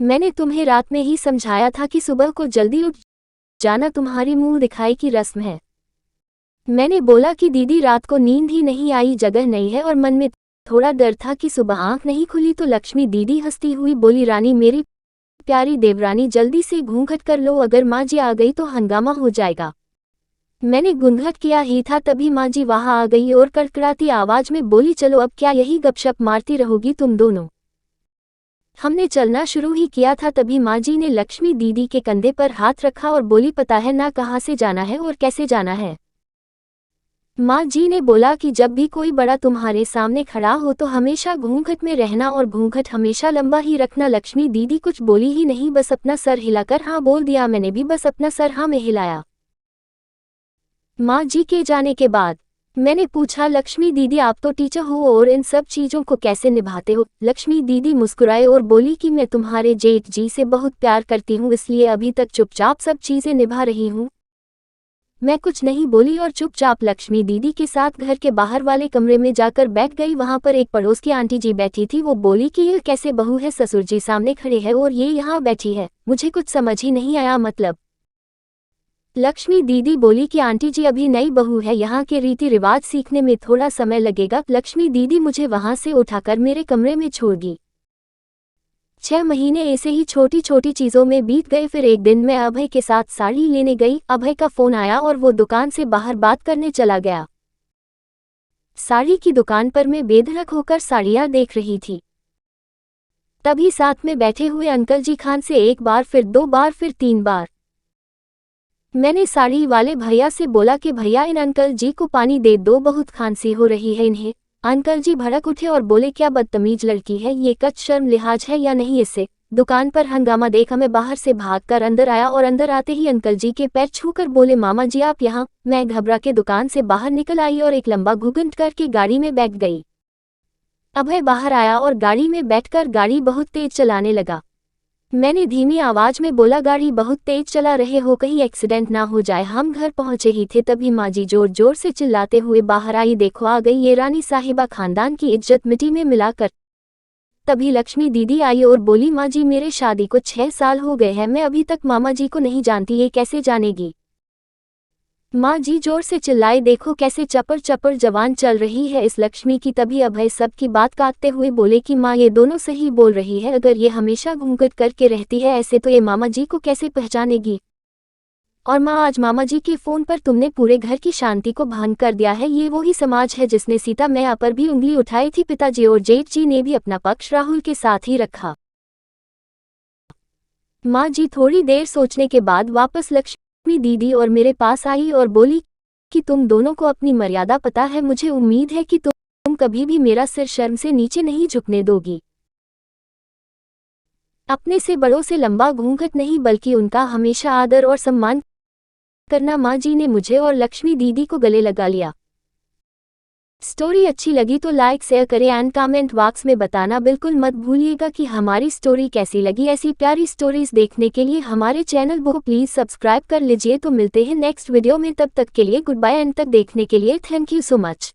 मैंने तुम्हें रात में ही समझाया था कि सुबह को जल्दी उठ जाना तुम्हारी मुंह दिखाई की रस्म है। मैंने बोला कि दीदी रात को नींद ही नहीं आई, जगह नहीं है, और मन में थोड़ा डर था कि सुबह आंख नहीं खुली तो लक्ष्मी दीदी हंसती हुई बोली, रानी मेरी प्यारी देवरानी जल्दी से घूंघट कर लो, अगर माँ जी आ गई तो हंगामा हो जाएगा। मैंने घूंघट किया ही था तभी माँ जी वहां आ गई और कड़कड़ाती आवाज में बोली, चलो अब क्या यही गपशप मारती रहोगी तुम दोनों। हमने चलना शुरू ही किया था तभी माँ जी ने लक्ष्मी दीदी के कंधे पर हाथ रखा और बोली, पता है ना कहाँ से जाना है और कैसे जाना है। माँ जी ने बोला कि जब भी कोई बड़ा तुम्हारे सामने खड़ा हो तो हमेशा घूंघट में रहना और घूंघट हमेशा लंबा ही रखना। लक्ष्मी दीदी कुछ बोली ही नहीं, बस अपना सर हिलाकर हाँ बोल दिया। मैंने भी बस अपना सर हाँ में हिलाया। माँ जी के जाने के बाद मैंने पूछा, लक्ष्मी दीदी आप तो टीचर हो और इन सब चीज़ों को कैसे निभाते हो। लक्ष्मी दीदी मुस्कुराए और बोली कि मैं तुम्हारे जेठ जी से बहुत प्यार करती हूँ, इसलिए अभी तक चुपचाप सब चीज़ें निभा रही हूँ। मैं कुछ नहीं बोली और चुपचाप लक्ष्मी दीदी के साथ घर के बाहर वाले कमरे में जाकर बैठ गई। वहां पर एक पड़ोस की आंटी जी बैठी थी। वो बोली कि ये कैसे बहू है, ससुर जी सामने खड़े हैं और ये यहाँ बैठी है, मुझे कुछ समझ ही नहीं आया। मतलब लक्ष्मी दीदी बोली कि आंटी जी अभी नई बहू है, यहाँ के रीति रिवाज सीखने में थोड़ा समय लगेगा। लक्ष्मी दीदी मुझे वहां से उठाकर मेरे कमरे में छोड़ गई। 6 महीने ऐसे ही छोटी छोटी चीज़ों में बीत गए। फिर एक दिन मैं अभय के साथ साड़ी लेने गई। अभय का फ़ोन आया और वो दुकान से बाहर बात करने चला गया। साड़ी की दुकान पर मैं बेधड़क होकर साड़ियाँ देख रही थी। तभी साथ में बैठे हुए अंकल जी खान से एक बार, फिर 2 बार, फिर 3 बार। मैंने साड़ी वाले भैया से बोला कि भैया इन अंकल जी को पानी दे दो, बहुत खांसी हो रही है इन्हें। अंकल जी भड़क उठे और बोले, क्या बदतमीज लड़की है ये, कुछ शर्म लिहाज है या नहीं इससे। दुकान पर हंगामा देखा मैं बाहर से भागकर अंदर आया और अंदर आते ही अंकल जी के पैर छूकर बोले, मामा जी आप यहाँ। मैं घबरा के दुकान से बाहर निकल आई और एक लंबा घुघुंट करके गाड़ी में बैठ गई। अभय बाहर आया और गाड़ी में बैठकर गाड़ी बहुत तेज चलाने लगा। मैंने धीमी आवाज में बोला, गाड़ी बहुत तेज चला रहे हो, कहीं एक्सीडेंट ना हो जाए। हम घर पहुंचे ही थे तभी माँ जी जोर जोर से चिल्लाते हुए बाहर आई, देखो आ गई ये रानी साहिबा, खानदान की इज्जत मिट्टी में मिलाकर। तभी लक्ष्मी दीदी आई और बोली, माँ जी मेरे शादी को 6 साल हो गए हैं, मैं अभी तक मामा जी को नहीं जानती, ये कैसे जानेगी। माँ जी जोर से चिल्लाई, देखो कैसे चपर चपर जवान चल रही है इस लक्ष्मी की। तभी अभय सबकी बात काटते हुए बोले कि माँ ये दोनों सही बोल रही है, अगर ये हमेशा घूंघट करके रहती है ऐसे तो ये मामा जी को कैसे पहचानेगी। और माँ आज मामा जी के फोन पर तुमने पूरे घर की शांति को भंग कर दिया है। ये वही समाज है जिसने सीता मैया पर भी उंगली उठाई थी। पिताजी और जेठ जी ने भी अपना पक्ष राहुल के साथ ही रखा। माँ जी थोड़ी देर सोचने के बाद वापस लक्ष्मी दीदी और मेरे पास आई और बोली कि तुम दोनों को अपनी मर्यादा पता है, मुझे उम्मीद है कि तुम कभी भी मेरा सिर शर्म से नीचे नहीं झुकने दोगी। अपने से बड़ों से लंबा घूंघट नहीं बल्कि उनका हमेशा आदर और सम्मान करना। माँ जी ने मुझे और लक्ष्मी दीदी को गले लगा लिया। स्टोरी अच्छी लगी तो लाइक शेयर करें एंड कमेंट बॉक्स में बताना बिल्कुल मत भूलिएगा कि हमारी स्टोरी कैसी लगी। ऐसी प्यारी स्टोरीज देखने के लिए हमारे चैनल को प्लीज सब्सक्राइब कर लीजिए। तो मिलते हैं नेक्स्ट वीडियो में, तब तक के लिए गुड बाय। एंड तक देखने के लिए थैंक यू सो मच।